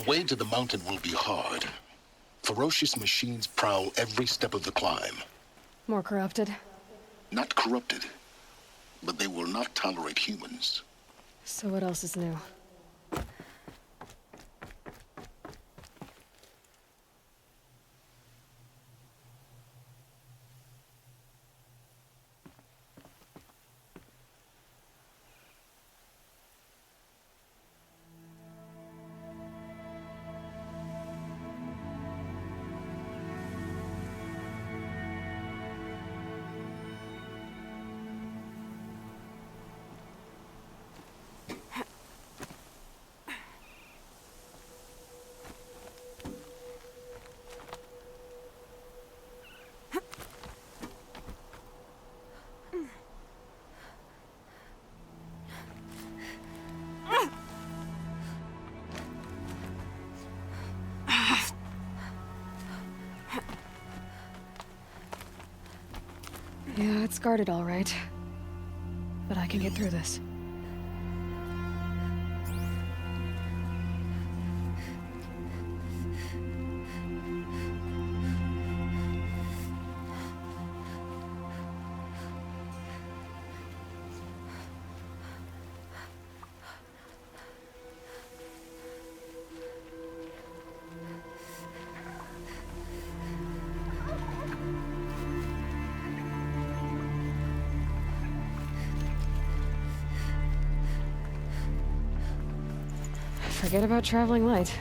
way to the mountain will be hard. Ferocious machines prowl every step of the climb. More corrupted? Not corrupted, but they will not tolerate humans. So what else is new? Yeah, it's guarded all right. But I can get through this. Forget about traveling light.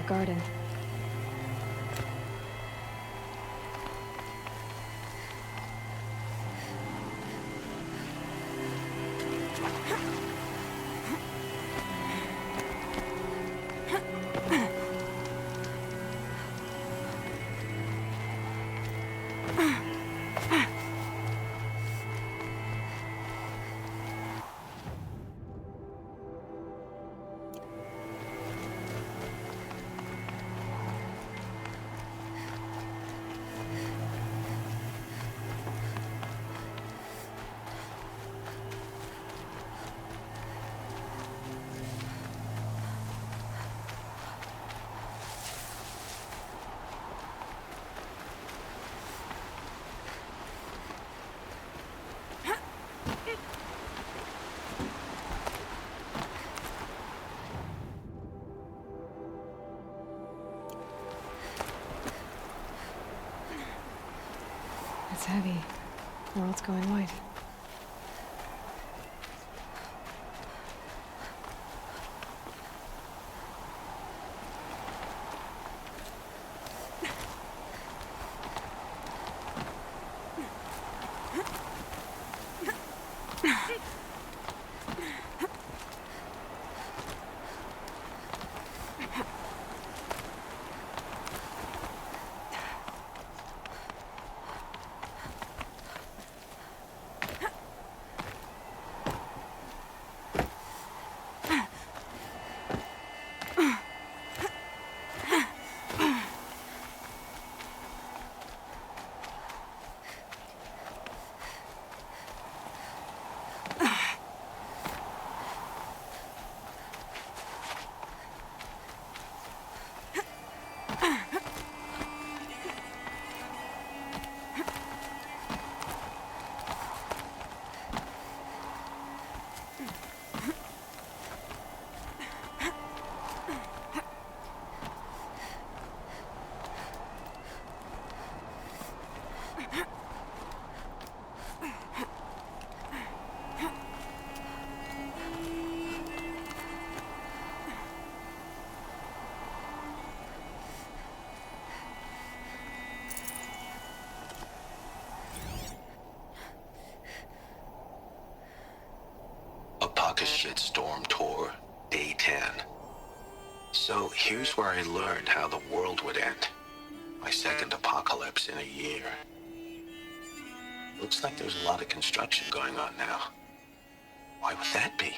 garden. It's heavy. World's going white. Shitstorm Tour, Day 10. So here's where I learned how the world would end. My second apocalypse in a year. Looks like there's a lot of construction going on now. Why would that be?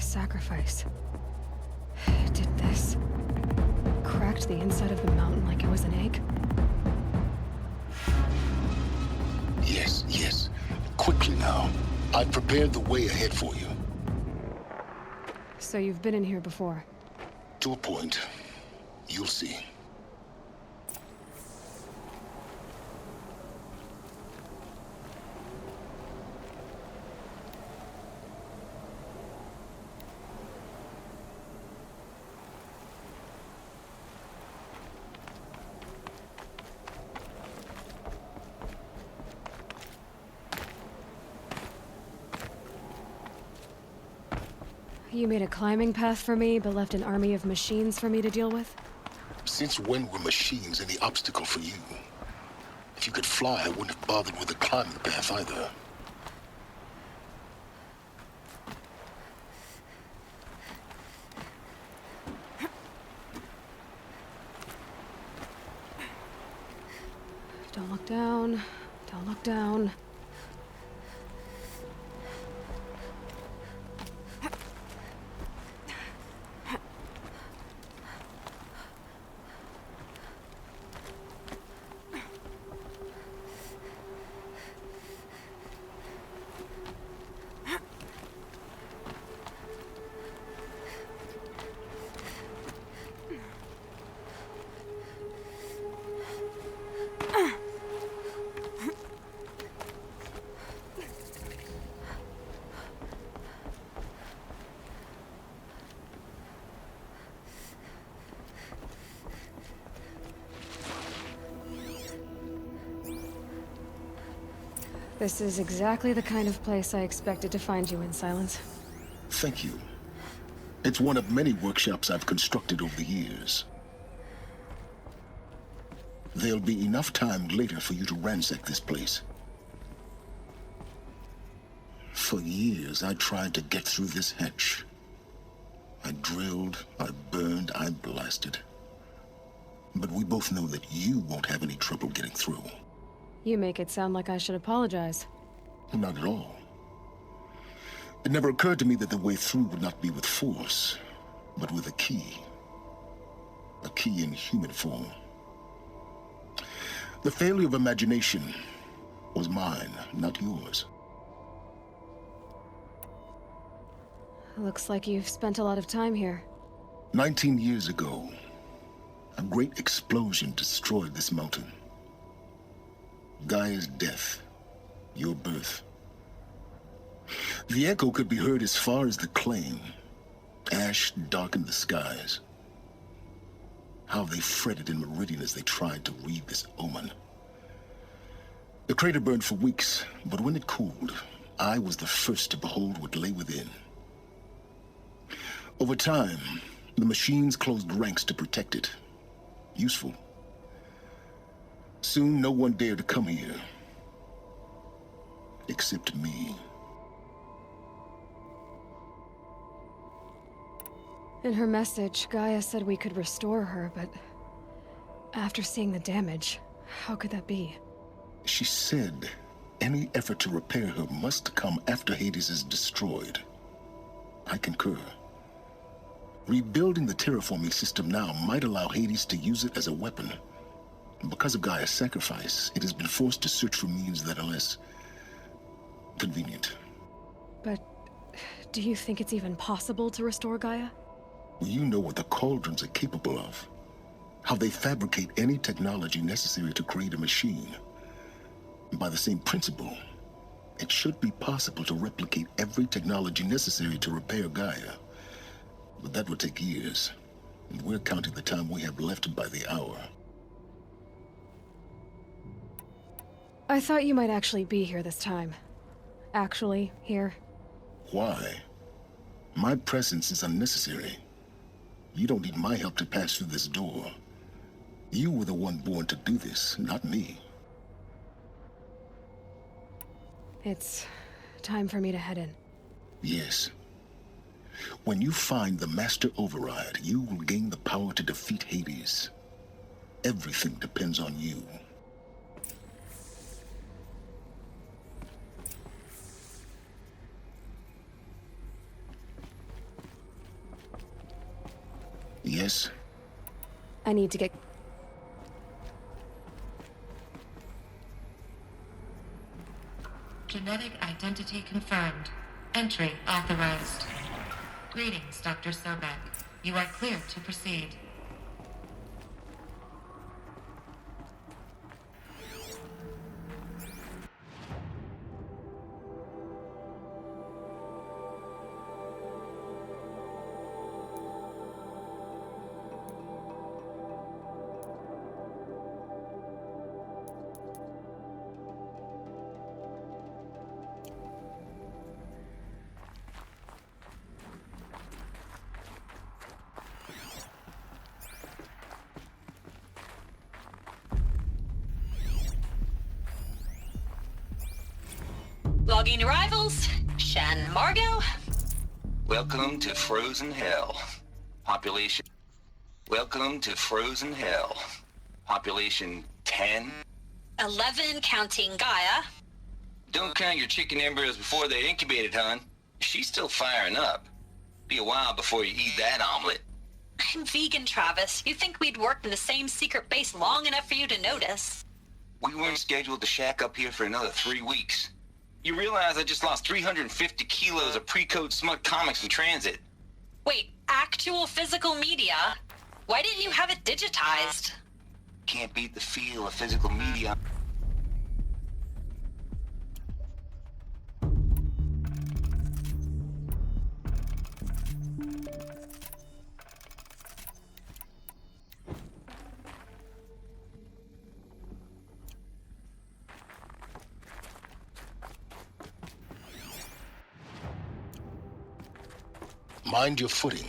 sacrifice. Did this... cracked the inside of the mountain like it was an egg? Yes, yes. Quickly now. I've prepared the way ahead for you. So you've been in here before? To a point. You'll see. You made a climbing path for me, but left an army of machines for me to deal with? Since when were machines any obstacle for you? If you could fly, I wouldn't have bothered with the climbing path either. Don't look down. Don't look down. This is exactly the kind of place I expected to find you in, Silence. Thank you. It's one of many workshops I've constructed over the years. There'll be enough time later for you to ransack this place. For years, I tried to get through this hatch. I drilled, I burned, I blasted. But we both know that you won't have any trouble getting through. You make it sound like I should apologize. Not at all. It never occurred to me that the way through would not be with force, but with a key. A key in human form. The failure of imagination was mine, not yours. Looks like you've spent a lot of time here. 19 years ago, a great explosion destroyed this mountain. Gaia's death, your birth. The echo could be heard as far as the claim. Ash darkened the skies. How they fretted in Meridian as they tried to read this omen. The crater burned for weeks, but when it cooled, I was the first to behold what lay within. Over time, the machines closed ranks to protect it. Useful. Soon, no one dared to come here. Except me. In her message, Gaia said we could restore her, but... after seeing the damage, how could that be? She said any effort to repair her must come after Hades is destroyed. I concur. Rebuilding the terraforming system now might allow Hades to use it as a weapon. Because of Gaia's sacrifice, it has been forced to search for means that are less convenient. But do you think it's even possible to restore Gaia? You know what the Cauldrons are capable of. How they fabricate any technology necessary to create a machine. By the same principle, it should be possible to replicate every technology necessary to repair Gaia. But that would take years, and we're counting the time we have left by the hour. I thought you might actually be here this time. Actually, here. Why? My presence is unnecessary. You don't need my help to pass through this door. You were the one born to do this, not me. It's time for me to head in. Yes. When you find the Master Override, you will gain the power to defeat Hades. Everything depends on you. Yes? I need to get... Genetic identity confirmed. Entry authorized. Greetings, Dr. Sobeck. You are clear to proceed. Logging arrivals. Shan Margot. Welcome to Frozen Hell. Population. Welcome to Frozen Hell. Population 10. 11 counting Gaia. Don't count your chicken embryos before they're incubated, hon. She's still firing up. Be a while before you eat that omelet. I'm vegan, Travis. You think we'd worked in the same secret base long enough for you to notice? We weren't scheduled to shack up here for another 3 weeks. You realize I just lost 350 kilos of pre-code smut comics in transit. Wait, actual physical media? Why didn't you have it digitized? Can't beat the feel of physical media. Mind your footing.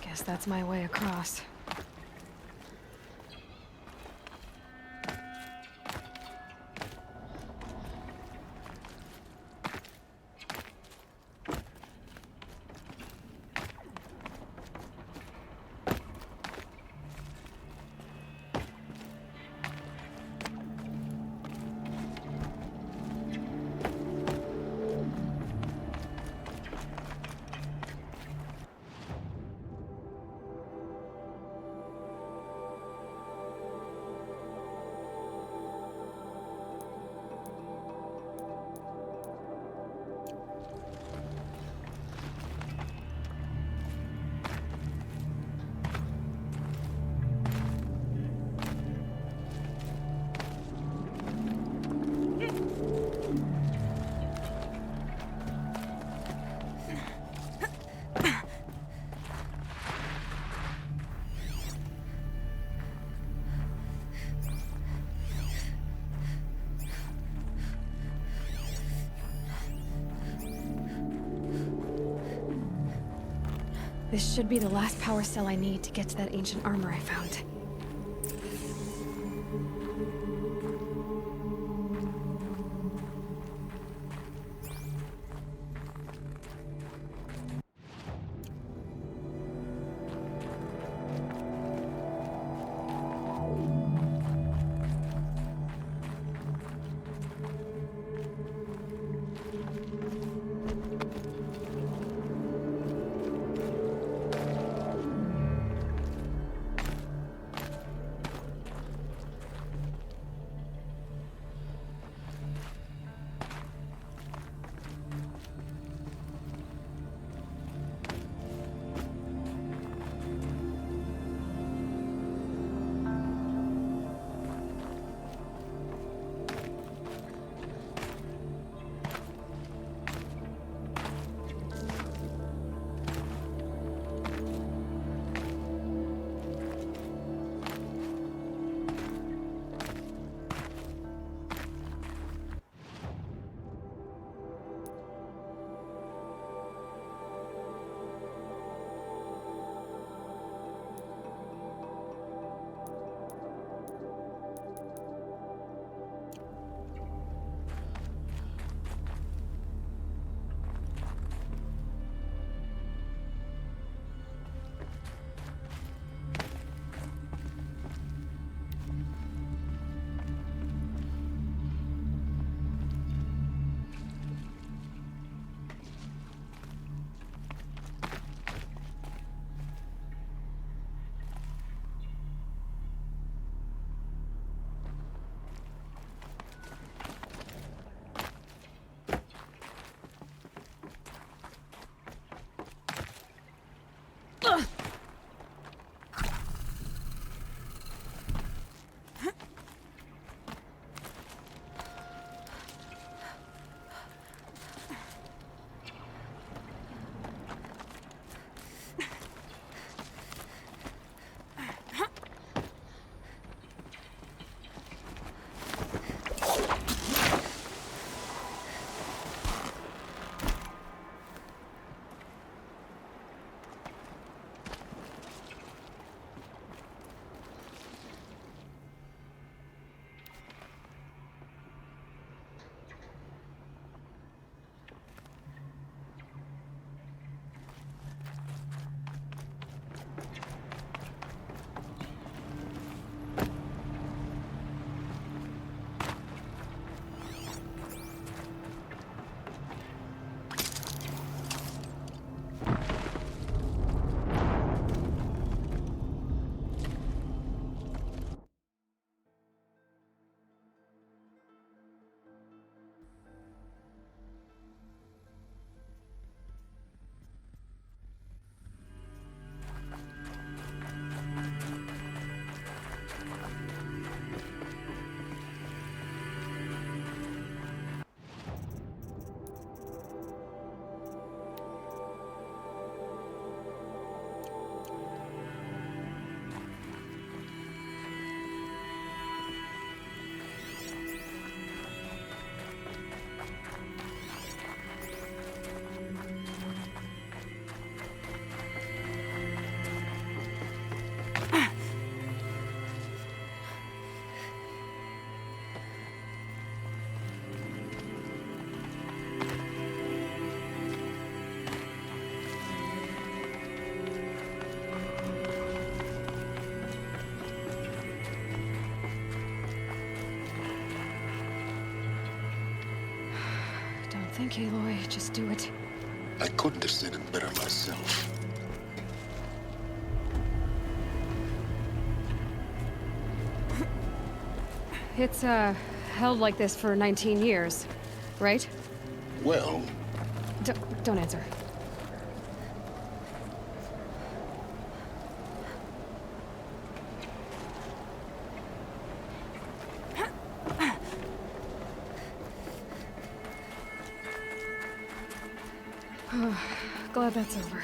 Guess that's my way across. This should be the last power cell I need to get to that ancient armor I found. Think, Aloy. Just do it. I couldn't have said it better myself. It's, held like this for 19 years, right? Well, Don't answer. Glad that's over.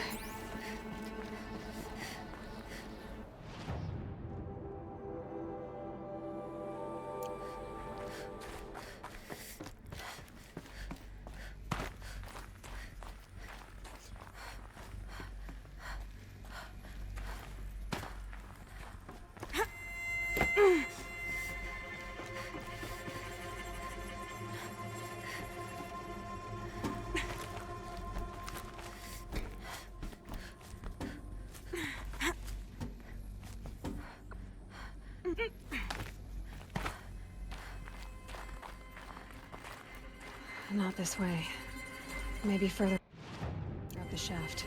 Not this way. Maybe further up the shaft.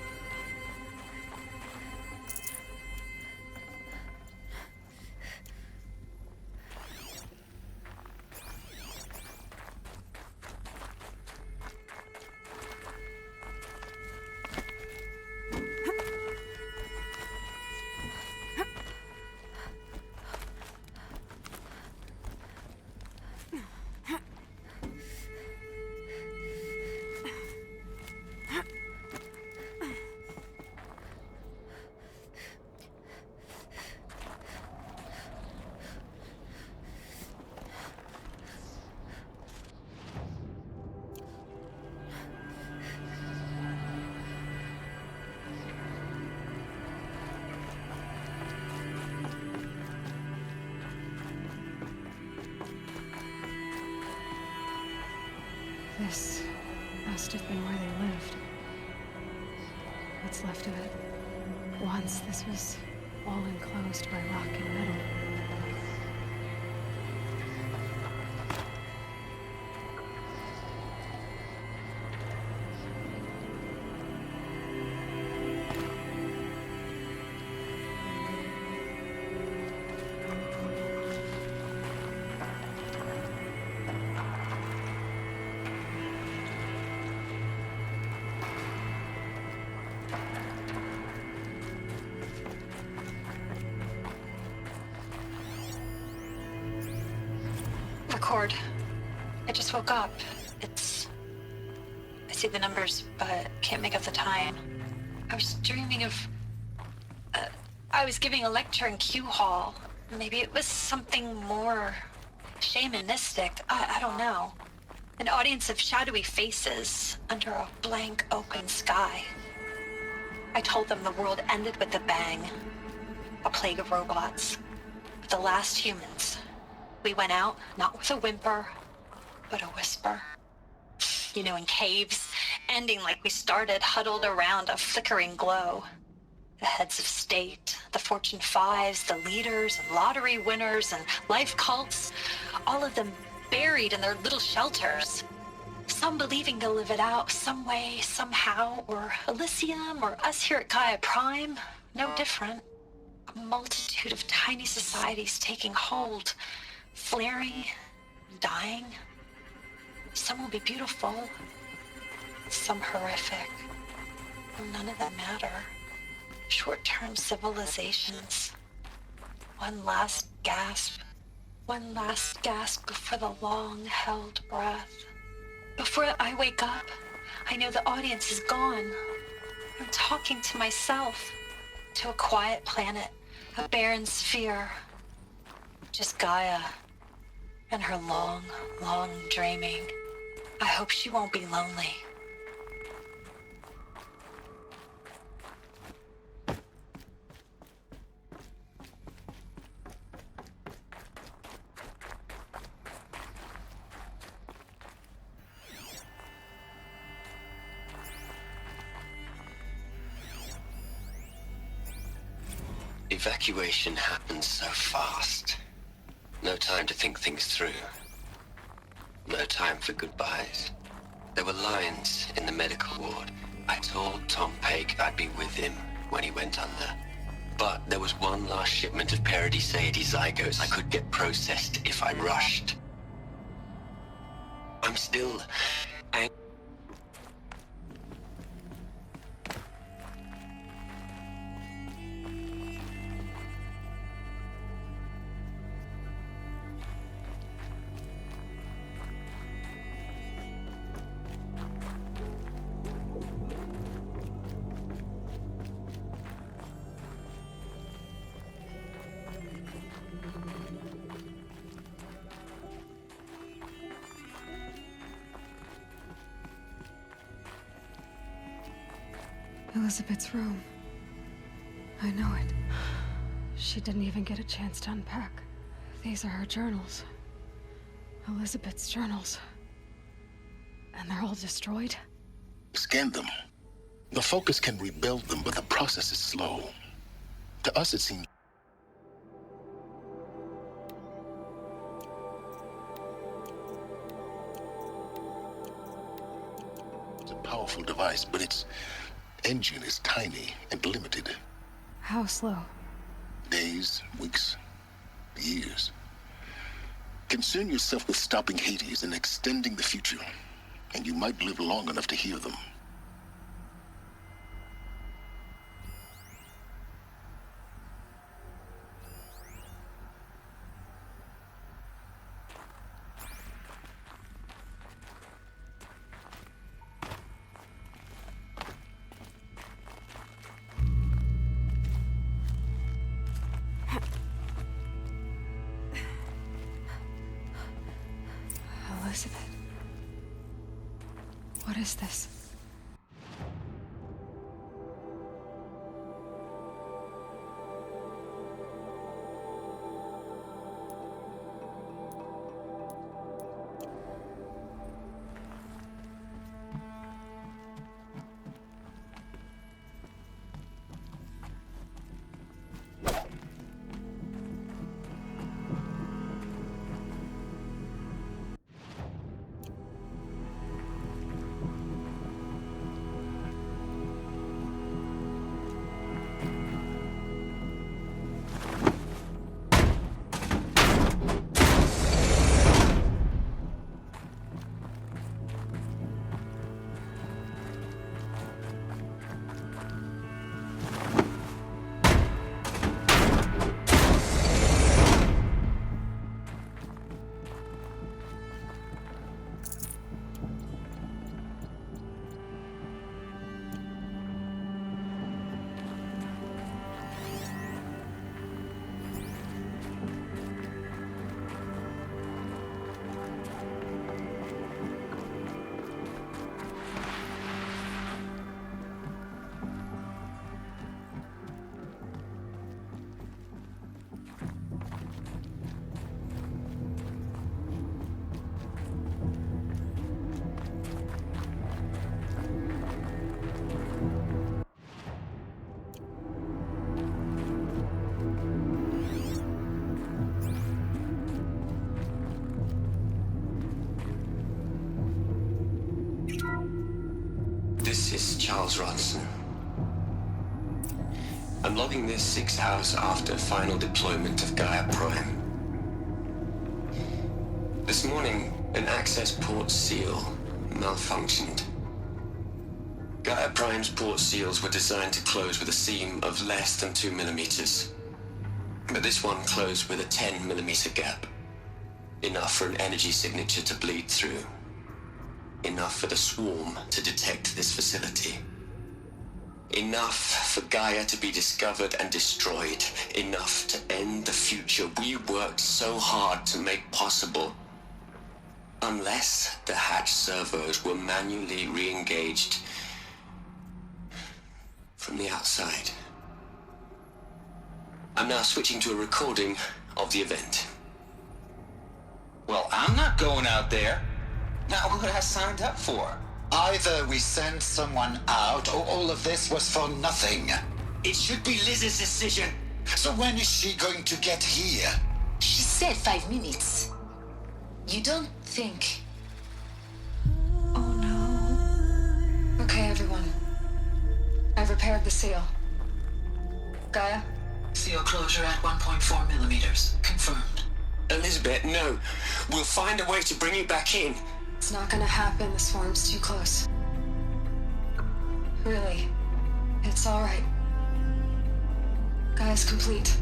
This must have been where they lived. What's left of it. Once this was all enclosed by rock and metal. Record. I just woke up. I see the numbers, but can't make out the time. I was dreaming of... I was giving a lecture in Q Hall. Maybe it was something more shamanistic. I don't know. An audience of shadowy faces under a blank open sky. I told them the world ended with a bang. A plague of robots. The last humans. We went out, not with a whimper, but a whisper. You know, in caves, ending like we started, huddled around a flickering glow. The heads of state, the Fortune 5s, the leaders and lottery winners and life cults, all of them buried in their little shelters. Some believing they'll live it out some way, somehow, or Elysium, or us here at Gaia Prime, no different. A multitude of tiny societies taking hold, flaring, dying. Some will be beautiful, some horrific. None of them matter. Short-term civilizations. One last gasp before the long-held breath. Before I wake up, I know the audience is gone. I'm talking to myself, to a quiet planet, a barren sphere. Just Gaia and her long, long dreaming. I hope she won't be lonely. Evacuation happened so fast. No time to think things through. No time for goodbyes. There were lines in the medical ward. I told Tom Paik I'd be with him when he went under. But there was one last shipment of Paradis-Sade zygotes I could get processed if I rushed. I'm still angry. Elisabet's room. I know it. She didn't even get a chance to unpack. These are her journals. Elisabet's journals. And they're all destroyed? Scan them. The Focus can rebuild them, but the process is slow. To us, it seems... device, but its engine is tiny and limited. How slow? Days, weeks, years. Concern yourself with stopping Hades and extending the future, and you might live long enough to hear them. Elisabet. What is this? This is Charles Ronson. I'm logging this 6 hours after final deployment of Gaia Prime. This morning, an access port seal malfunctioned. Gaia Prime's port seals were designed to close with a seam of less than 2 millimeters. But this one closed with a 10 millimeter gap. Enough for an energy signature to bleed through. Enough for the swarm to detect this facility. Enough for Gaia to be discovered and destroyed. Enough to end the future we worked so hard to make possible. Unless the hatch servos were manually re-engaged from the outside. I'm now switching to a recording of the event. Well, I'm not going out there. Not what I signed up for. Either we send someone out, or all of this was for nothing. It should be Liz's decision. So when is she going to get here? She said 5 minutes. You don't think... Oh no. Okay, everyone. I've repaired the seal. Gaia? Seal closure at 1.4 millimeters. Confirmed. Elisabet, no. We'll find a way to bring you back in. It's not gonna happen. The swarm's too close. Really. It's alright. Gaia's complete.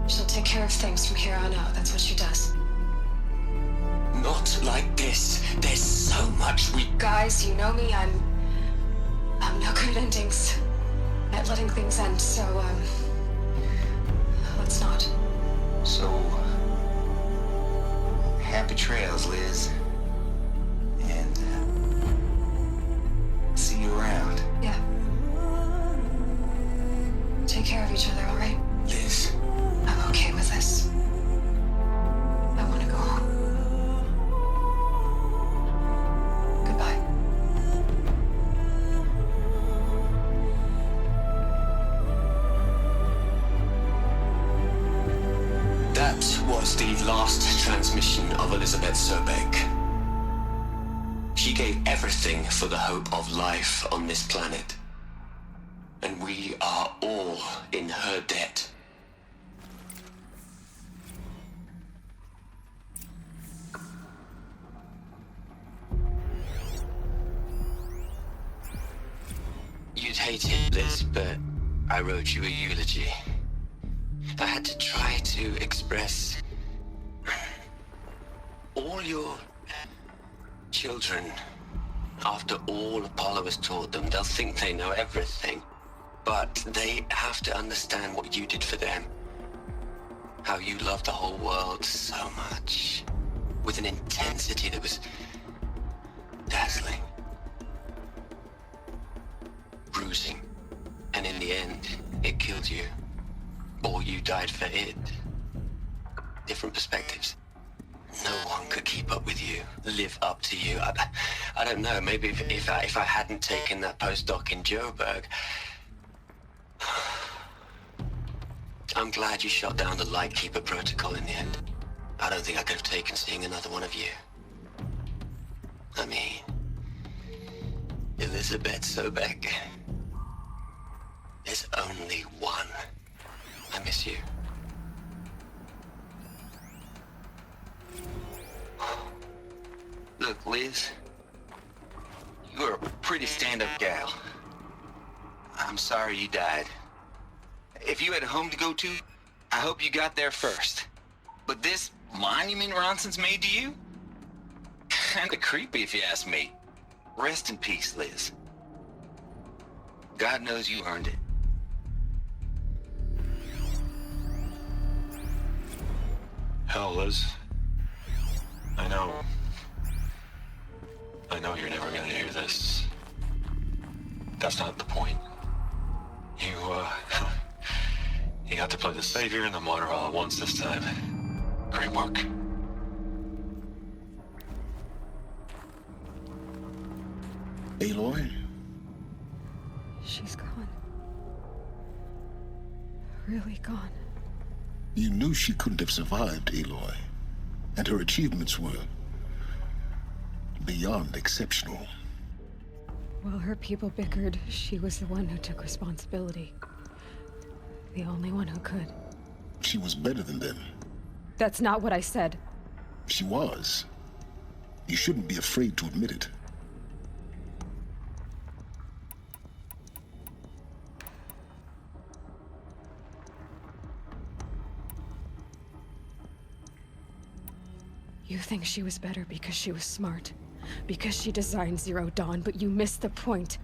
She'll take care of things from here on out. That's what she does. Not like this. There's so much we... Guys, you know me. I'm no good at endings. At letting things end, so, let's not. So, happy trails, Liz. And, see you around. Yeah. Take care of each other, alright? Liz. I'm okay with this. I want to go home. Goodbye. That was the last transmission of Elisabet Sobeck. She gave everything for the hope of life on this planet. And we are all in her debt. You'd hate it, Liz, but I wrote you a eulogy. I had to try to express all your children. After all Apollo has taught them, they'll think they know everything. But they have to understand what you did for them. How you loved the whole world so much. With an intensity that was dazzling. Bruising. And in the end, it killed you. Or you died for it. Different perspectives. No one could keep up with you, live up to you. I don't know, maybe if I hadn't taken that postdoc in Joburg. I'm glad you shot down the Lightkeeper protocol in the end. I don't think I could have taken seeing another one of you. I mean, Elisabet Sobeck. There's only one. I miss you. Look, Liz. You're a pretty stand-up gal. I'm sorry you died. If you had a home to go to, I hope you got there first. But this monument Ronson's made to you? Kinda creepy if you ask me. Rest in peace, Liz. God knows you earned it. Hell, Liz. I know you're never gonna hear this. That's not the point. You got to play the savior and the martyr all at once this time. Great work. Aloy? She's gone. Really gone. You knew she couldn't have survived, Aloy. And her achievements were beyond exceptional. While her people bickered, she was the one who took responsibility. The only one who could. She was better than them. That's not what I said. She was. You shouldn't be afraid to admit it. You think she was better because she was smart, because she designed Zero Dawn, but you missed the point.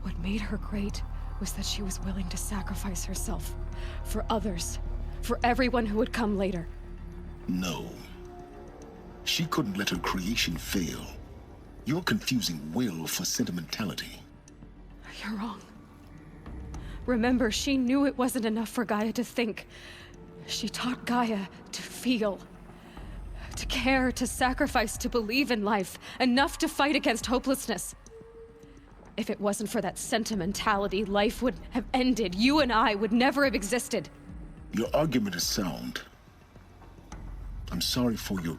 What made her great was that she was willing to sacrifice herself for others, for everyone who would come later. No. She couldn't let her creation fail. You're confusing will for sentimentality. You're wrong. Remember, she knew it wasn't enough for Gaia to think. She taught Gaia to feel. To care, to sacrifice, to believe in life. Enough to fight against hopelessness. If it wasn't for that sentimentality, life would have ended. You and I would never have existed. Your argument is sound. I'm sorry for your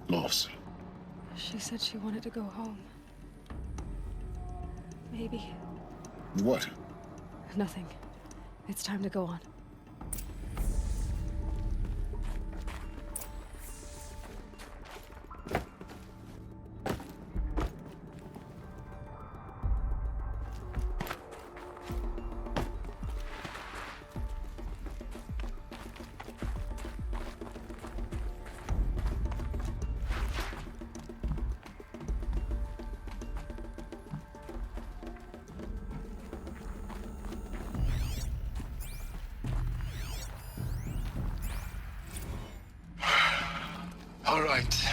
loss. She said she wanted to go home. Maybe. What? Nothing. It's time to go on. All right.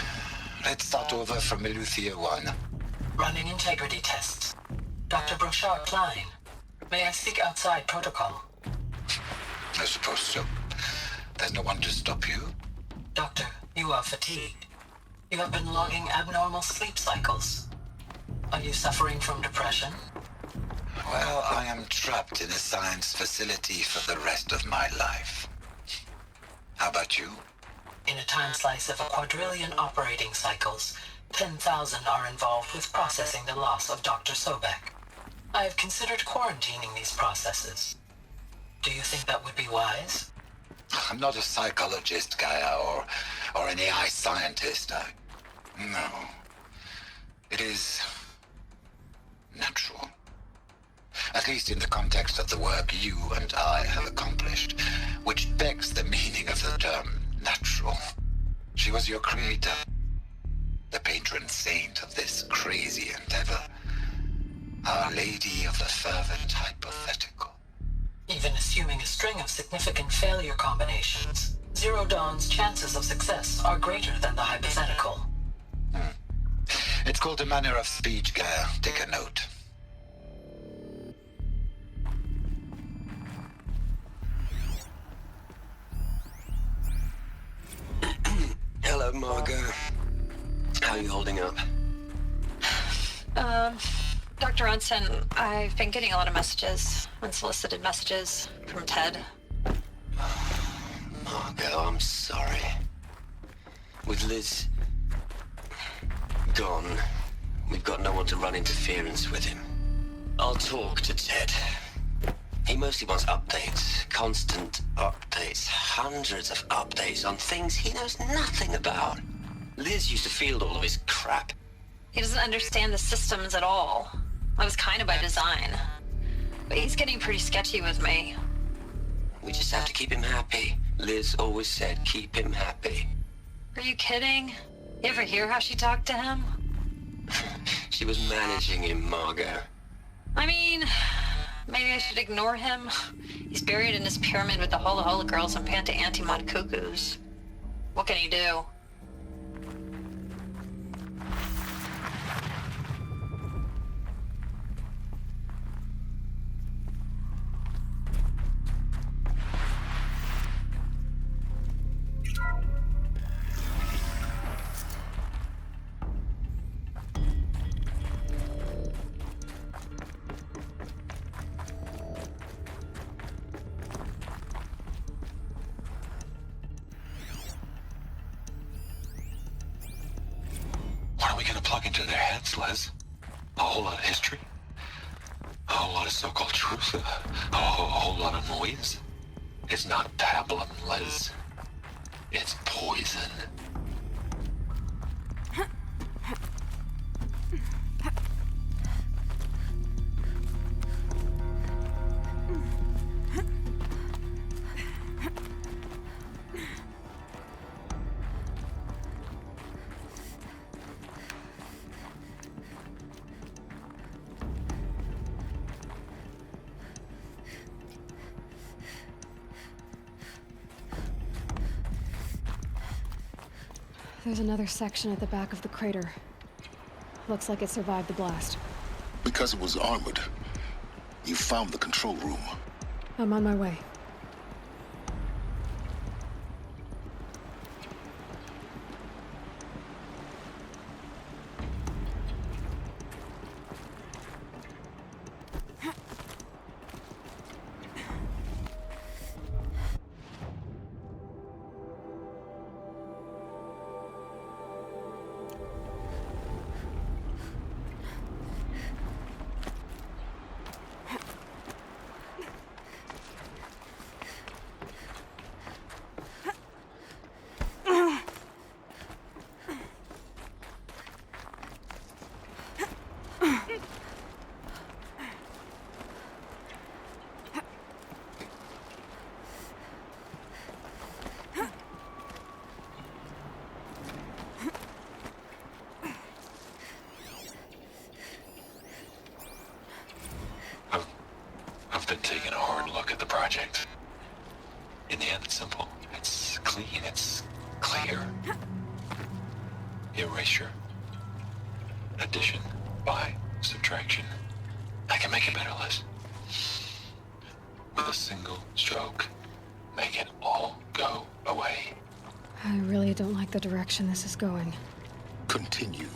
Let's start over from Eleuthia 1. Running integrity tests. Dr. Brochard Klein, may I speak outside protocol? I suppose so. There's no one to stop you. Doctor, you are fatigued. You have been logging abnormal sleep cycles. Are you suffering from depression? Well, I am trapped in a science facility for the rest of my life. How about you? In a time slice of a quadrillion operating cycles, 10,000 are involved with processing the loss of Dr. Sobeck. I have considered quarantining these processes. Do you think that would be wise? I'm not a psychologist, Gaia, or an AI scientist. No. It is natural. At least in the context of the work you and I have accomplished, which begs the meaning of the term natural. She was your creator, the patron saint of this crazy endeavor, Our Lady of the Fervent Hypothetical. Even assuming a string of significant failure combinations, Zero Dawn's chances of success are greater than the hypothetical. It's called a manner of speech, Gaia. Take a note. Hello, Margot. How are you holding up? Dr. Ronson, I've been getting a lot of messages, unsolicited messages from Ted. Margot, I'm sorry. With Liz gone, we've got no one to run interference with him. I'll talk to Ted. He mostly wants updates, constant updates, hundreds of updates on things he knows nothing about. Liz used to field all of his crap. He doesn't understand the systems at all. That was kind of by design. But he's getting pretty sketchy with me. We just have to keep him happy. Liz always said keep him happy. Are you kidding? You ever hear how she talked to him? She was managing him, Margot. I mean, maybe I should ignore him. He's buried in his pyramid with the Hola Hola girls and Panta Antimod cuckoos. What can he do? What are we gonna plug into their heads, Liz? A whole lot of history? A whole lot of so-called truth? A whole lot of noise? It's not pablum, Liz. It's poison. There's another section at the back of the crater. Looks like it survived the blast. Because it was armored, you found the control room. I'm on my way. I've been taking a hard look at the project. In the end, it's simple. It's clean. It's clear. Erasure. Addition. By subtraction. I can make it better, Liz. With a single stroke, make it all go away. I really don't like the direction this is going. Continue.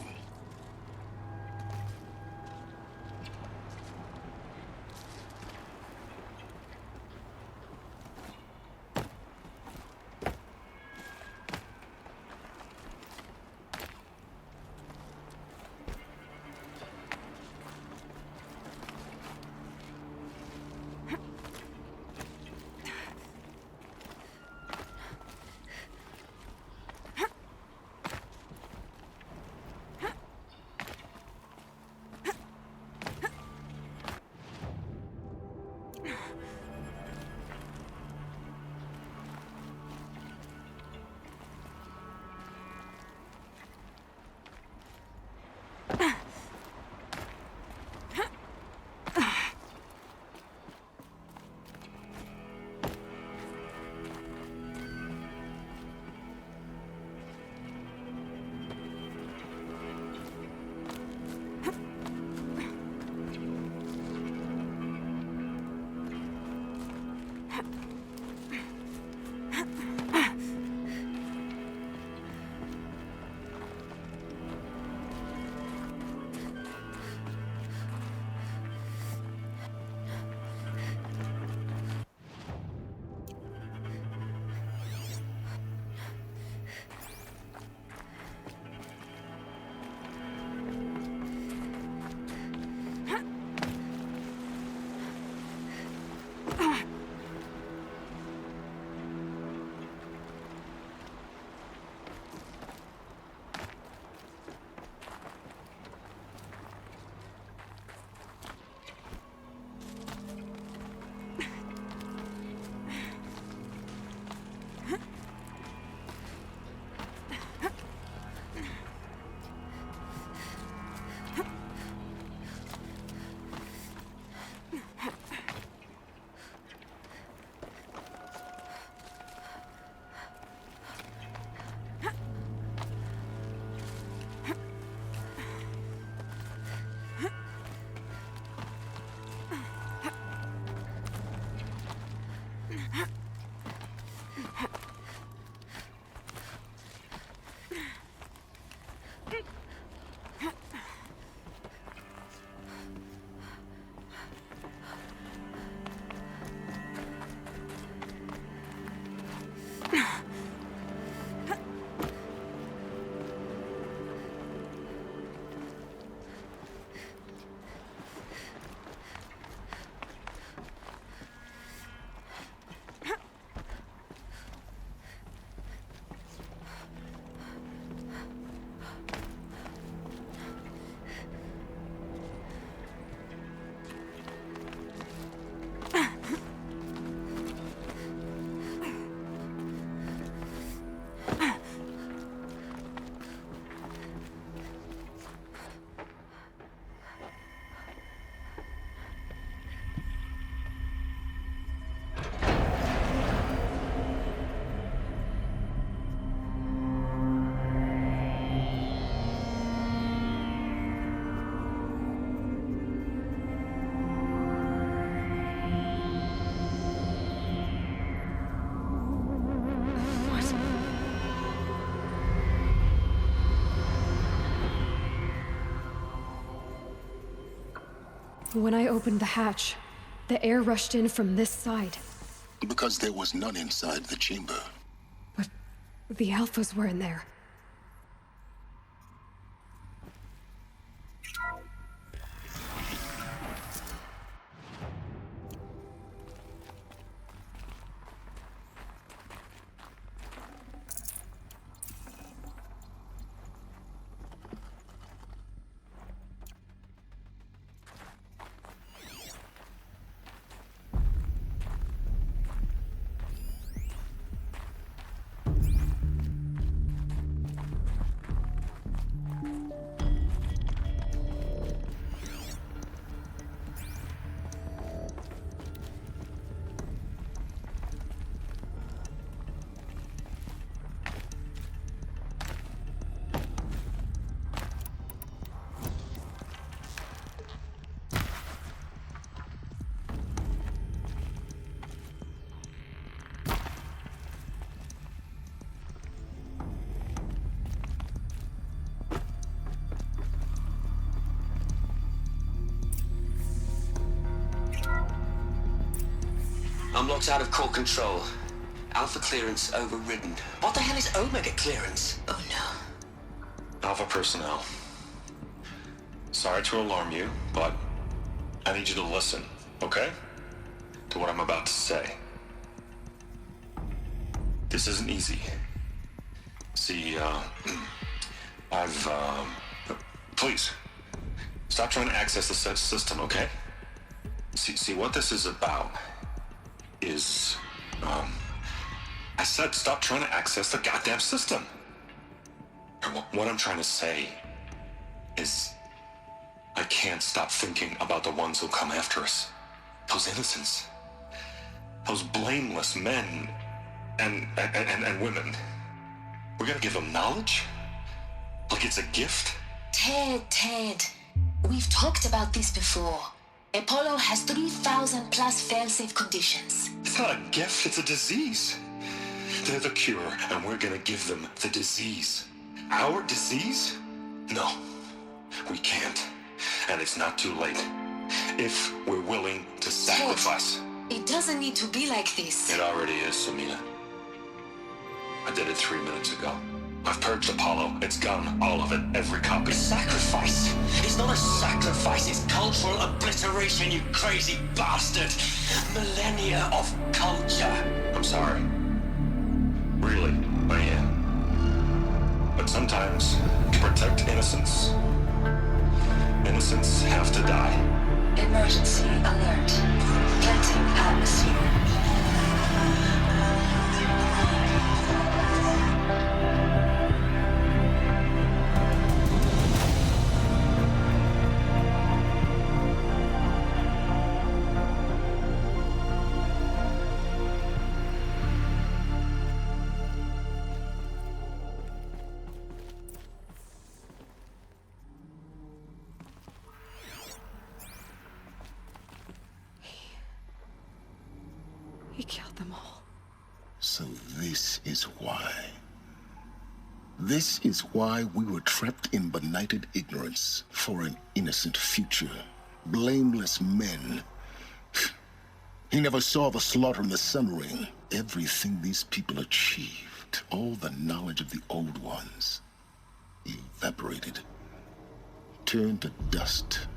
When I opened the hatch, the air rushed in from this side. Because there was none inside the chamber. But the Alphas were in there. I'm locked out of core control. Alpha clearance overridden. What the hell is Omega clearance? Oh no. Alpha personnel. Sorry to alarm you, but I need you to listen, okay? To what I'm about to say. This isn't easy. See, please, stop trying to access the system, okay? See, what this is about is, I said stop trying to access the goddamn system. And what I'm trying to say is, I can't stop thinking about the ones who come after us. Those innocents. Those blameless men and women. We're gonna give them knowledge? Like it's a gift? Ted. We've talked about this before. Apollo has 3,000 plus fail-safe conditions. It's not a gift, it's a disease. They're the cure, and we're gonna give them the disease. Our disease? No, we can't. And it's not too late. If we're willing to sacrifice. Ted, it doesn't need to be like this. It already is, Samina. I did it 3 minutes ago. I've purged Apollo. It's gone. All of it. Every copy. Sacrifice? It's not a sacrifice, it's cultural obliteration, you crazy bastard! Millennia of culture! I'm sorry. Really, I am. But sometimes, to protect innocence, innocents have to die. Emergency alert. Planting atmosphere. He killed them all. So this is why. This is why we were trapped in benighted ignorance for an innocent future. Blameless men. He never saw the slaughter in the Sun Ring. Everything these people achieved, all the knowledge of the old ones, evaporated, turned to dust,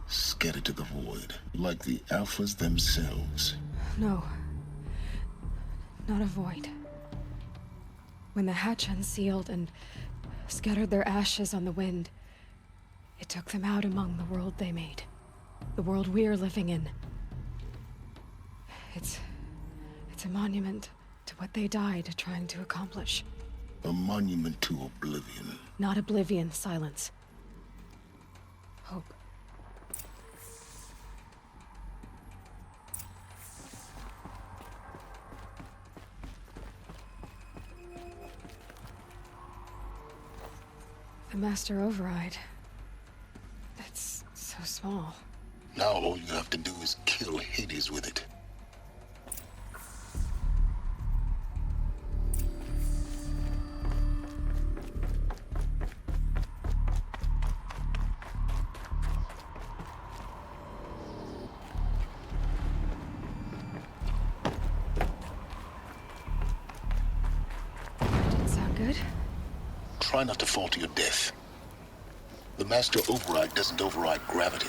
scattered to the void, like the Alphas themselves. No. Not a void. When the hatch unsealed and scattered their ashes on the wind, it took them out among the world they made. The world we're living in. It's a monument to what they died trying to accomplish. A monument to oblivion. Not oblivion, silence. Hope. The Master Override. That's so small. Now all you have to do is kill Hades with it. Didn't sound good. Try not to fall to your death. The Master Override doesn't override gravity.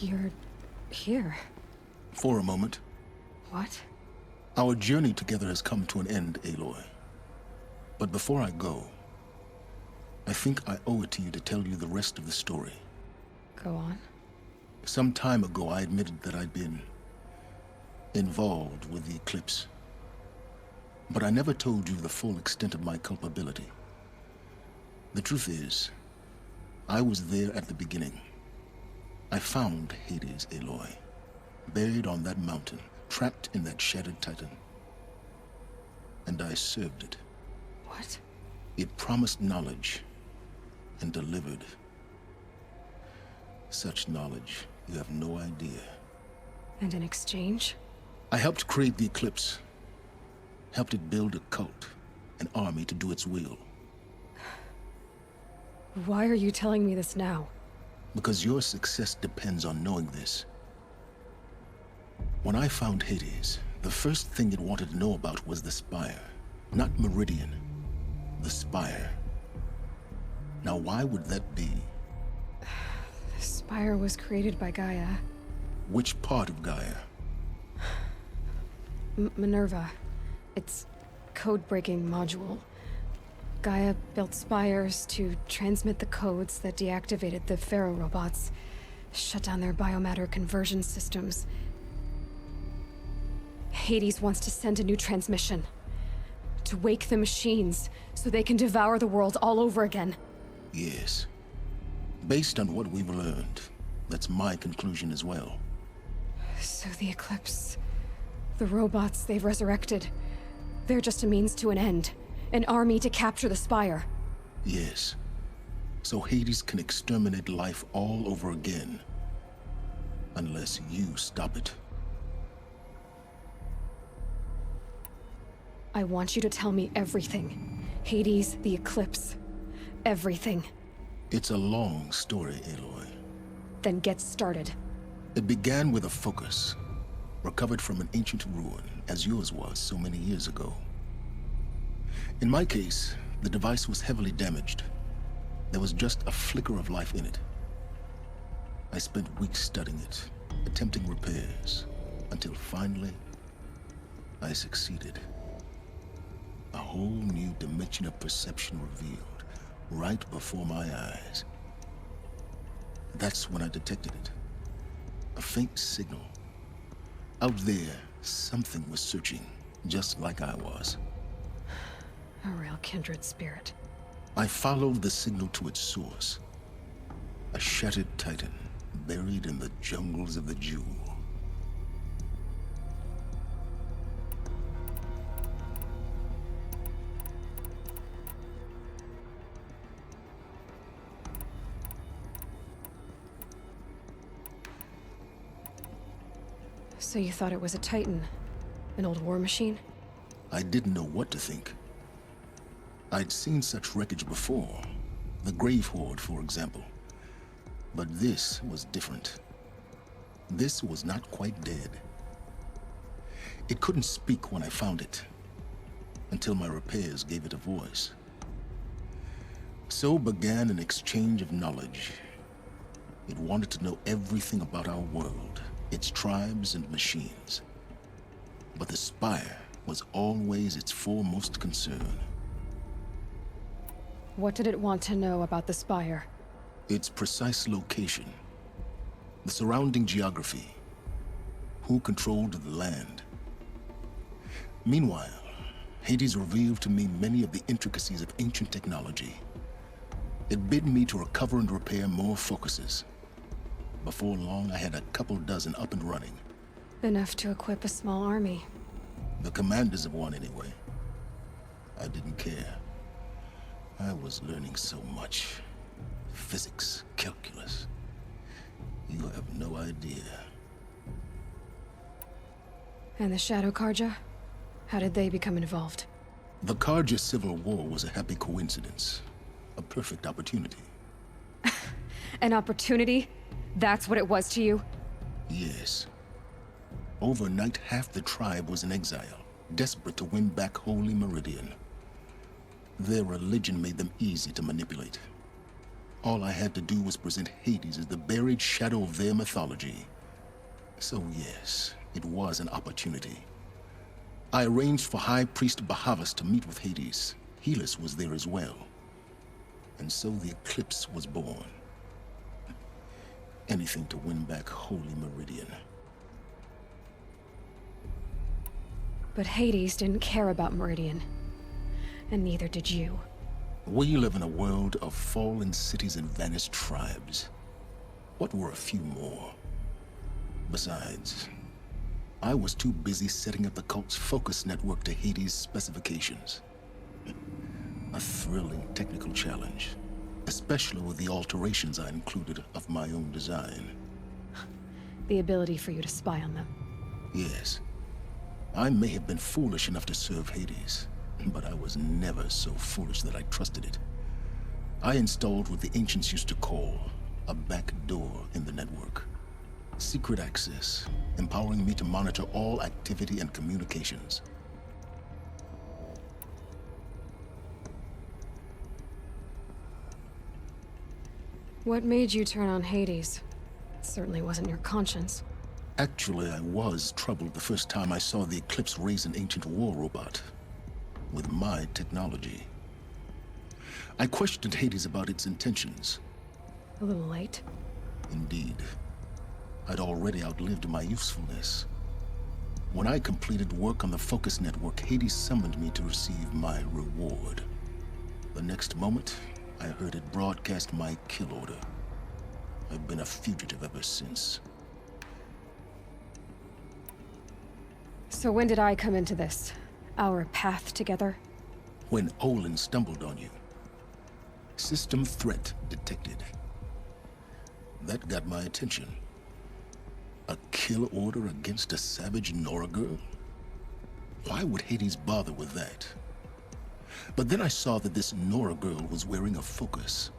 You're here. For a moment. What? Our journey together has come to an end, Aloy. But before I go, I think I owe it to you to tell you the rest of the story. Go on. Some time ago, I admitted that I'd been involved with the eclipse. But I never told you the full extent of my culpability. The truth is, I was there at the beginning. I found Hades, Aloy, buried on that mountain, trapped in that shattered titan. And I served it. What? It promised knowledge and delivered. Such knowledge, you have no idea. And in exchange? I helped create the Eclipse. Helped it build a cult, an army to do its will. Why are you telling me this now? Because your success depends on knowing this. When I found Hades, the first thing it wanted to know about was the Spire. Not Meridian. The Spire. Now, why would that be? The Spire was created by Gaia. Which part of Gaia? Minerva. Its code-breaking module. Gaia built spires to transmit the codes that deactivated the Pharaoh robots, shut down their biomatter conversion systems. Hades wants to send a new transmission. To wake the machines, so they can devour the world all over again. Yes. Based on what we've learned, that's my conclusion as well. So the Eclipse... the robots they've resurrected... they're just a means to an end. An army to capture the Spire. Yes. So Hades can exterminate life all over again. Unless you stop it. I want you to tell me everything. Hades, the Eclipse. Everything. It's a long story, Aloy. Then get started. It began with a focus. Recovered from an ancient ruin, as yours was so many years ago. In my case, the device was heavily damaged. There was just a flicker of life in it. I spent weeks studying it, attempting repairs, until finally, I succeeded. A whole new dimension of perception revealed, right before my eyes. That's when I detected it. A faint signal. Out there, something was searching, just like I was. A real kindred spirit. I followed the signal to its source. A shattered titan, buried in the jungles of the Jewel. So you thought it was a Titan? An old war machine? I didn't know what to think. I'd seen such wreckage before. The Grave Horde, for example. But this was different. This was not quite dead. It couldn't speak when I found it, until my repairs gave it a voice. So began an exchange of knowledge. It wanted to know everything about our world, its tribes and machines. But the Spire was always its foremost concern. What did it want to know about the Spire? Its precise location, the surrounding geography, who controlled the land. Meanwhile, Hades revealed to me many of the intricacies of ancient technology. It bid me to recover and repair more focuses. Before long, I had a couple dozen up and running. Enough to equip a small army. The commanders of one, anyway. I didn't care. I was learning so much. Physics, calculus. You have no idea. And the Shadow Karja? How did they become involved? The Karja Civil War was a happy coincidence. A perfect opportunity. An opportunity? That's what it was to you? Yes. Overnight, half the tribe was in exile, desperate to win back Holy Meridian. Their religion made them easy to manipulate. All I had to do was present Hades as the buried shadow of their mythology. So yes, it was an opportunity. I arranged for High Priest Bahavas to meet with Hades. Helis was there as well. And so the Eclipse was born. Anything to win back Holy Meridian. But Hades didn't care about Meridian. And neither did you. We live in a world of fallen cities and vanished tribes. What were a few more? Besides, I was too busy setting up the cult's focus network to Hades' specifications. A thrilling technical challenge, especially with the alterations I included of my own design. The ability for you to spy on them. Yes. I may have been foolish enough to serve Hades, but I was never so foolish that I trusted it. I installed what the ancients used to call a back door in the network. Secret access, empowering me to monitor all activity and communications. What made you turn on Hades? It certainly wasn't your conscience. Actually, I was troubled the first time I saw the Eclipse raise an ancient war robot with my technology. I questioned Hades about its intentions. A little late. Indeed. I'd already outlived my usefulness. When I completed work on the Focus Network, Hades summoned me to receive my reward. The next moment, I heard it broadcast my kill order. I've been a fugitive ever since. So when did I come into this? Our path together? When Olin stumbled on you. System threat detected. That got my attention. A kill order against a savage Nora girl? Why would Hades bother with that? But then I saw that this Nora girl was wearing a focus,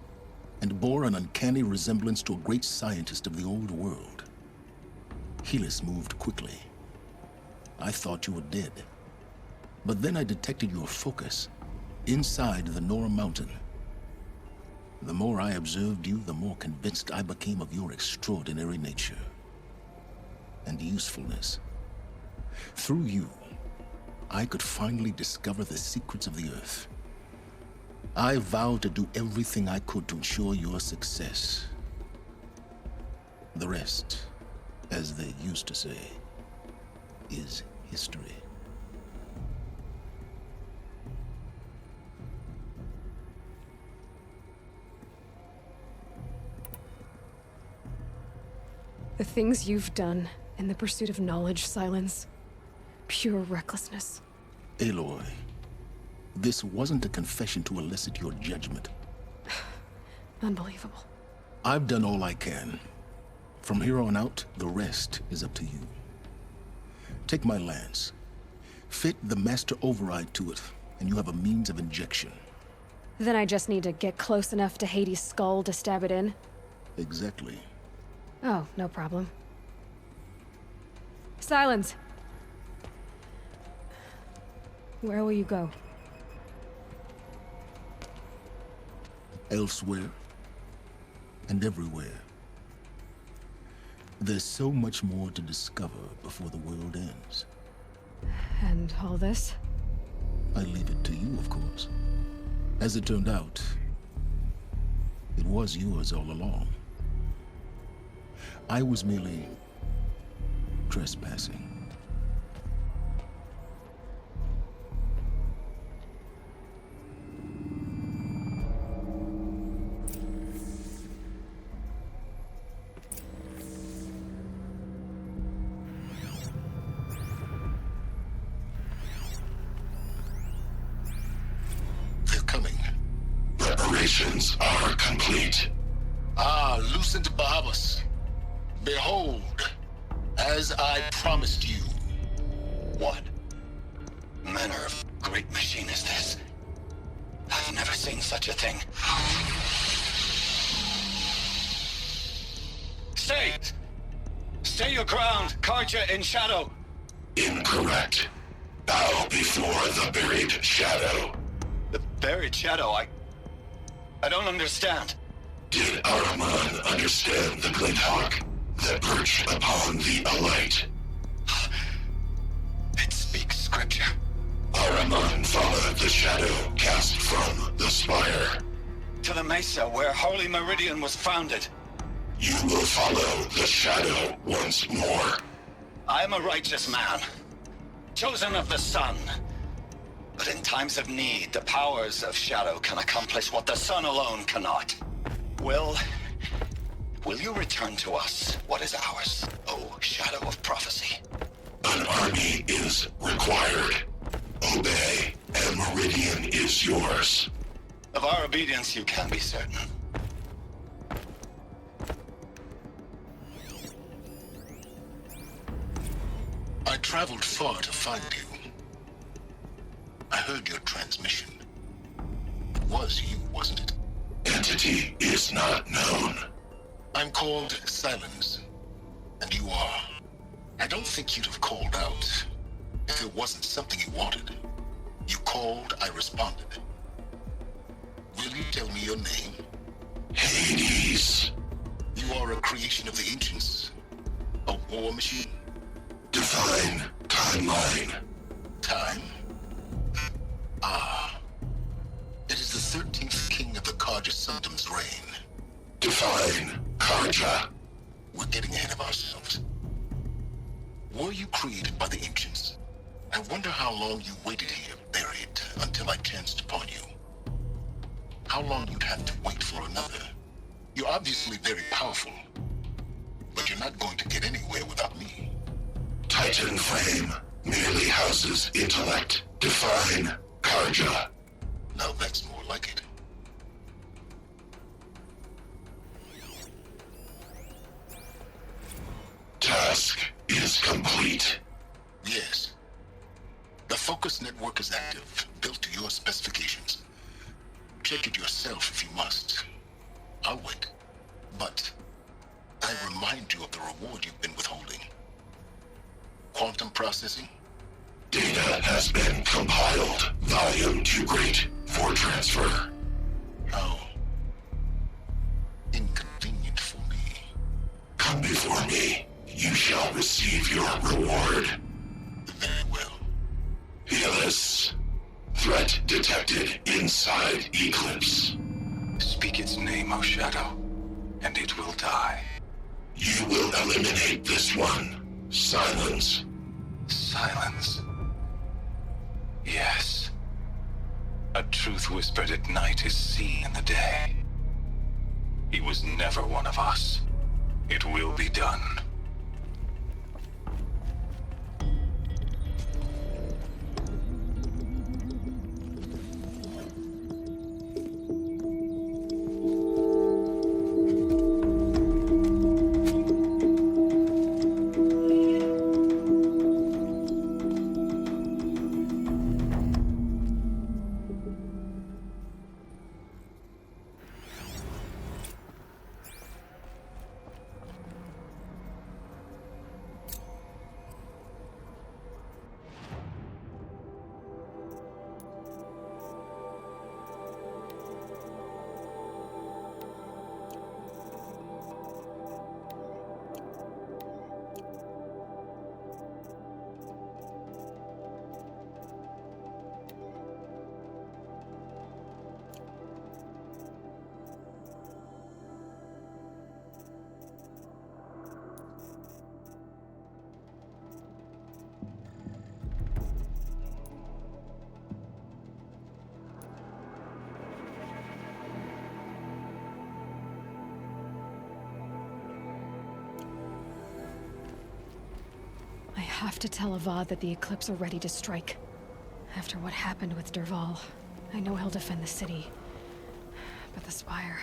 and bore an uncanny resemblance to a great scientist of the old world. Helis moved quickly. I thought you were dead. But then I detected your focus inside the Nora mountain. The more I observed you, the more convinced I became of your extraordinary nature and usefulness. Through you, I could finally discover the secrets of the Earth. I vowed to do everything I could to ensure your success. The rest, as they used to say, is history. The things you've done in the pursuit of knowledge, Silence. Pure recklessness. Aloy, this wasn't a confession to elicit your judgment. Unbelievable. I've done all I can. From here on out, the rest is up to you. Take my lance. Fit the master override to it, and you have a means of injection. Then I just need to get close enough to Hades' skull to stab it in? Exactly. Oh, no problem. Silence! Where will you go? Elsewhere. And everywhere. There's so much more to discover before the world ends. And all this? I leave it to you, of course. As it turned out, it was yours all along. I was merely trespassing. They're coming. Preparations are complete. Ah, Lucent Bahabas. Behold, as I promised you. What manner of great machine is this? I've never seen such a thing. Stay! Stay your ground, Karja in shadow! Incorrect. Bow before the buried shadow. The buried shadow, I don't understand. Did Ahriman understand the Glinthawk that perched upon the Alight? It speaks scripture. Ahriman followed the shadow cast from the spire. To the mesa where Holy Meridian was founded. You will follow the shadow once more. I am a righteous man, chosen of the sun. But in times of need, the powers of shadow can accomplish what the sun alone cannot. Will you return to us what is ours, O Shadow of Prophecy? An army is required. Obey, and Meridian is yours. Of our obedience you can be certain. I traveled far to find you. I heard your transmission. It was you, wasn't it? Entity is not known. I'm called Silence, and you are. I don't think you'd have called out if it wasn't something you wanted. You called, I responded. Will you tell me your name? Hades. You are a creation of the ancients. A war machine. Define timeline. Time? Ah. It is the 13th king of the Karja Sundom's reign. Define Karja. We're getting ahead of ourselves. Were you created by the ancients? I wonder how long you waited here, buried, until I chanced upon you. How long you'd have to wait for another. You're obviously very powerful, but you're not going to get anywhere without me. Titan Flame merely houses intellect. Define Karja. Now that's more like it. Task is complete. Yes. The focus network is active, built to your specifications. Check it yourself if you must. I'll wait. But I remind you of the reward you've been withholding. Quantum processing? Data has been compiled. Volume too great for transfer. How inconvenient for me. Come before me. You shall receive your reward. Very well. Helis. Threat detected inside Eclipse. Speak its name, O Shadow, and it will die. You will eliminate this one. Silence. Silence. Yes. A truth whispered at night is seen in the day. He was never one of us. It will be done. I have to tell Avad that the Eclipse are ready to strike. After what happened with Derval, I know he'll defend the city. But the Spire...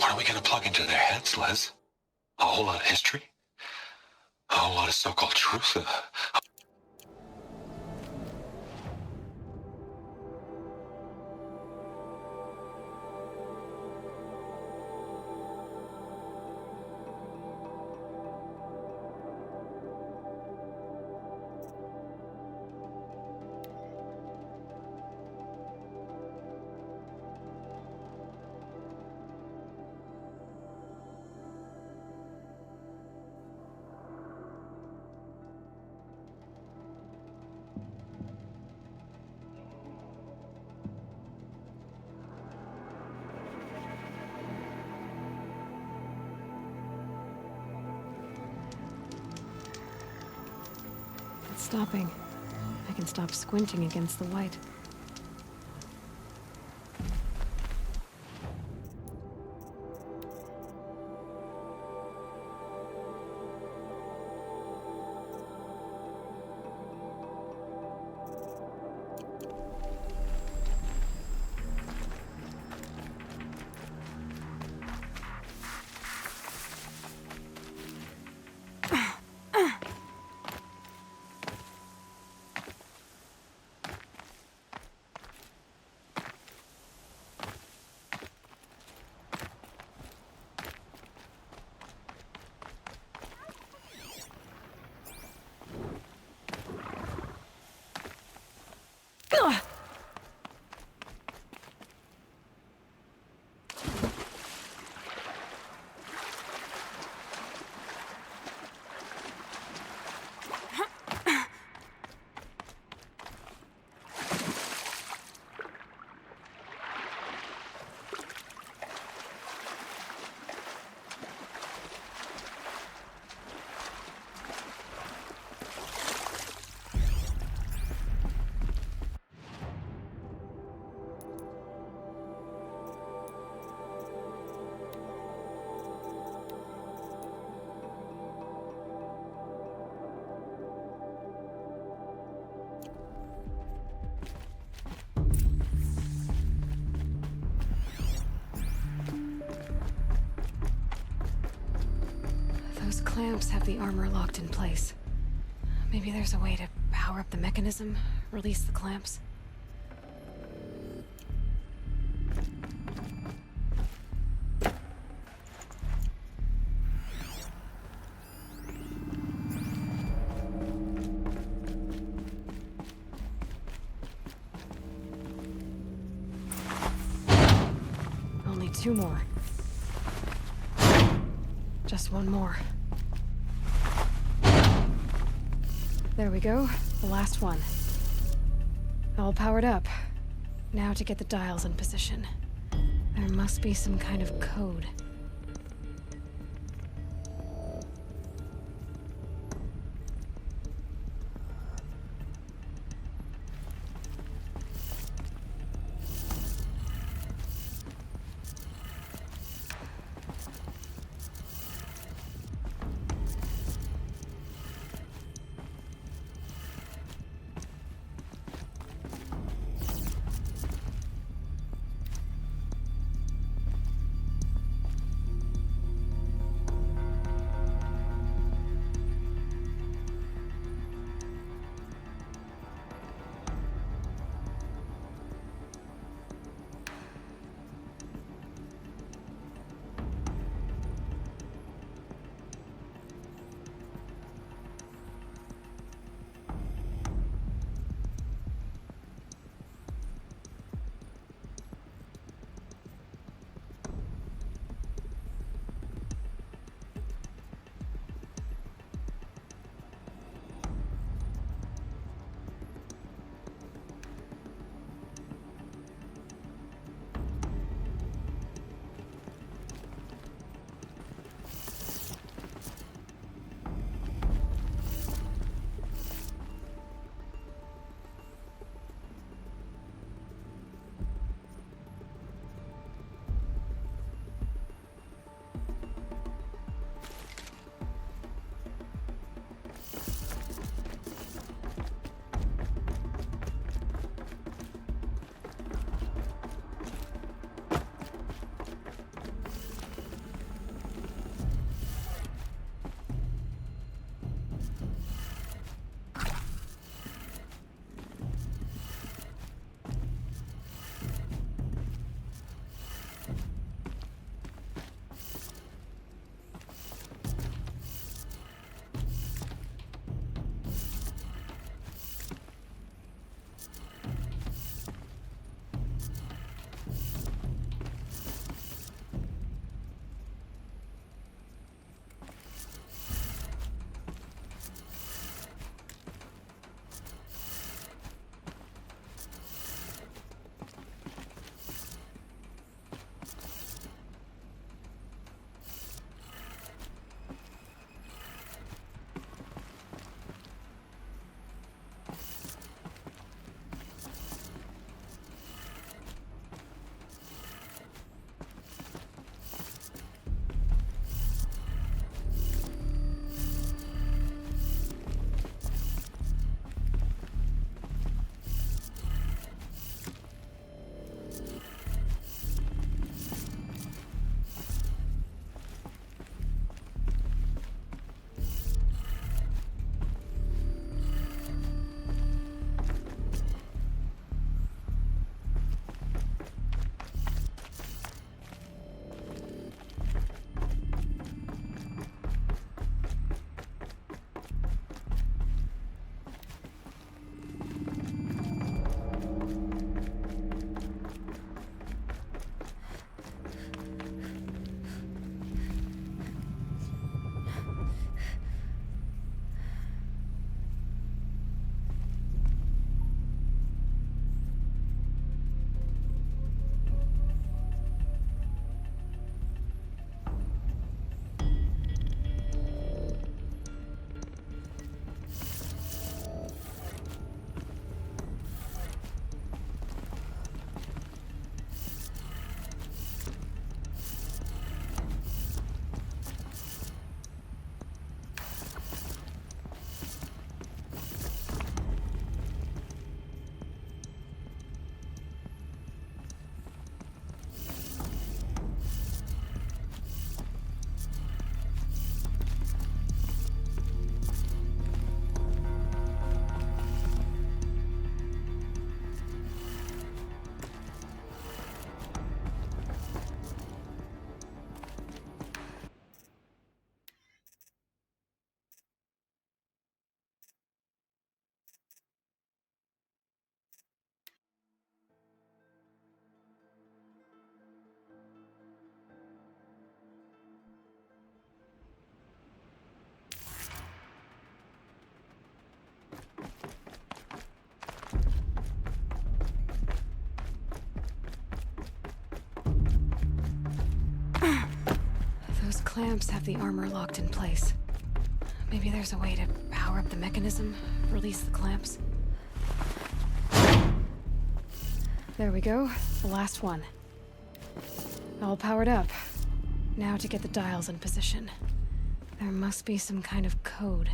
What are we gonna plug into their heads, Liz? A whole lot of history? A whole lot of so-called truth? It's stopping. I can stop squinting against the light. Those clamps have the armor locked in place. Maybe there's a way to power up the mechanism, release the clamps. Only 2 more. Just 1 more. There we go. The last one. All powered up. Now to get the dials in position. There must be some kind of code. clamps have the armor locked in place. Maybe there's a way to power up the mechanism, release the clamps. There we go, the last one. All powered up. Now to get the dials in position. There must be some kind of code.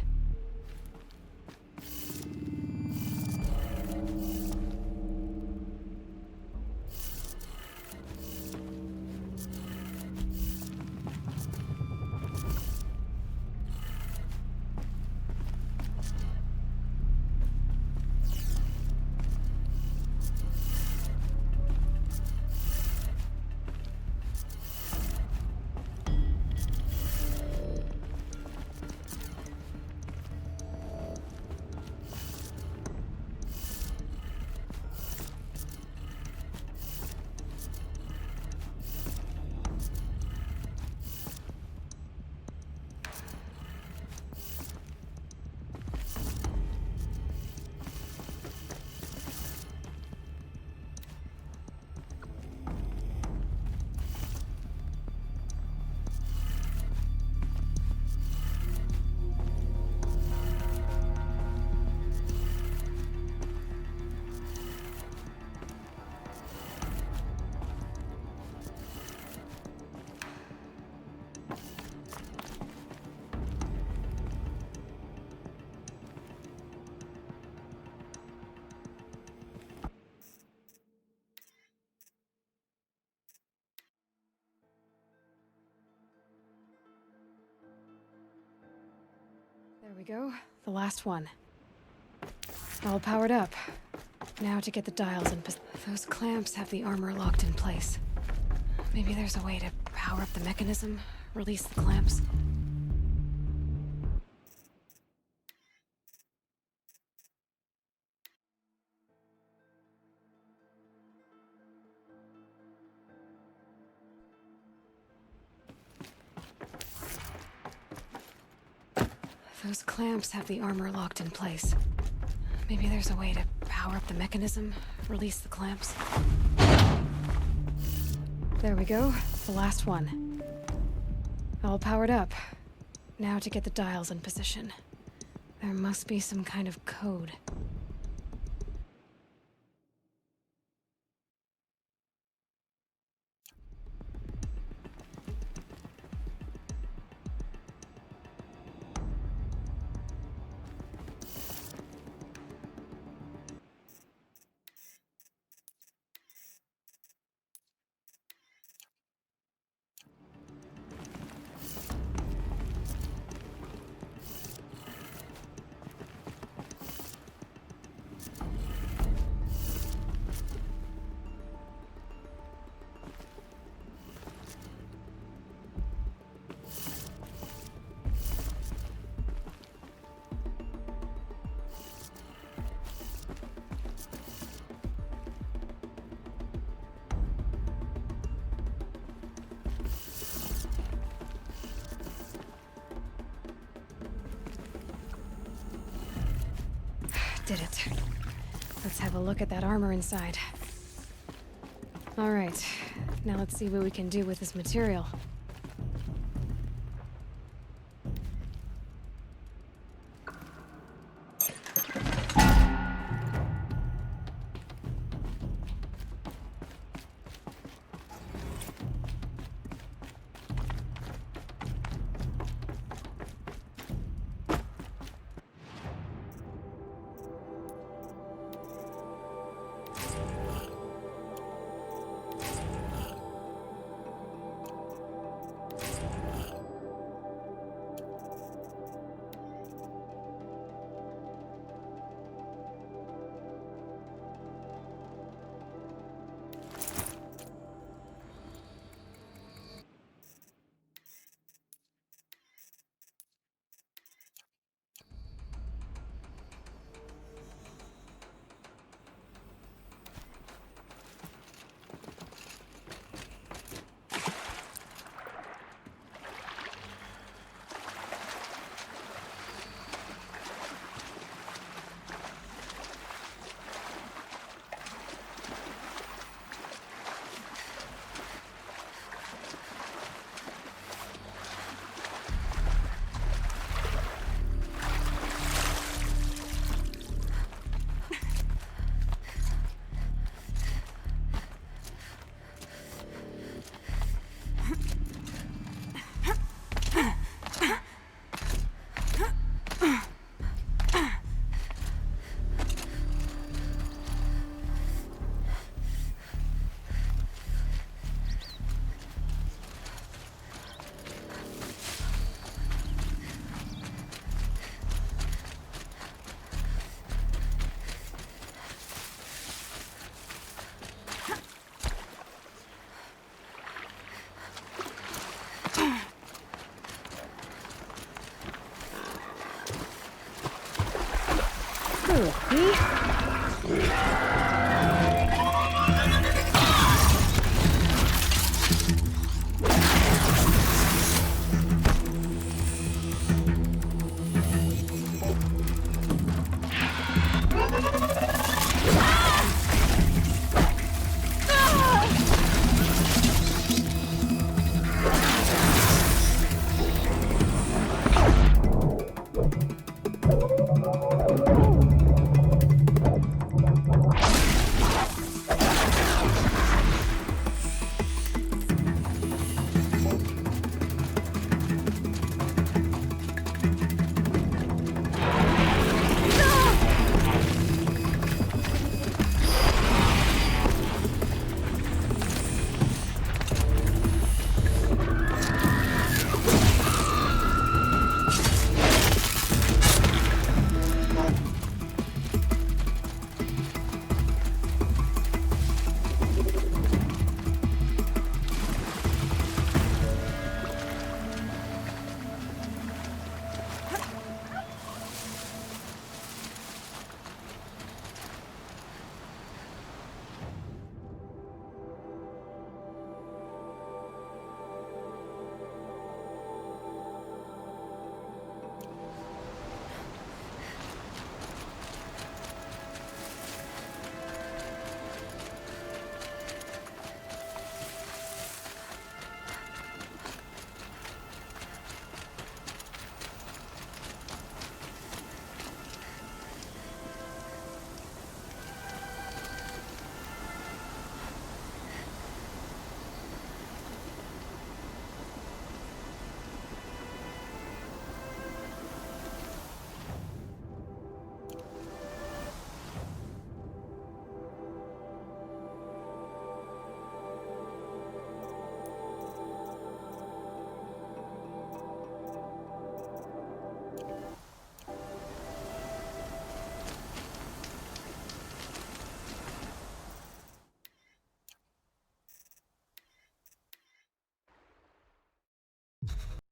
There we go, the last one. All powered up. Now to get the dials in position. Those clamps have the armor locked in place. Maybe there's a way to power up the mechanism, release the clamps. Those clamps have the armor locked in place. Maybe there's a way to power up the mechanism, release the clamps. There we go, the last one. All powered up. Now to get the dials in position. There must be some kind of code. Did it. Let's have a look at that armor inside. All right, now let's see what we can do with this material. See?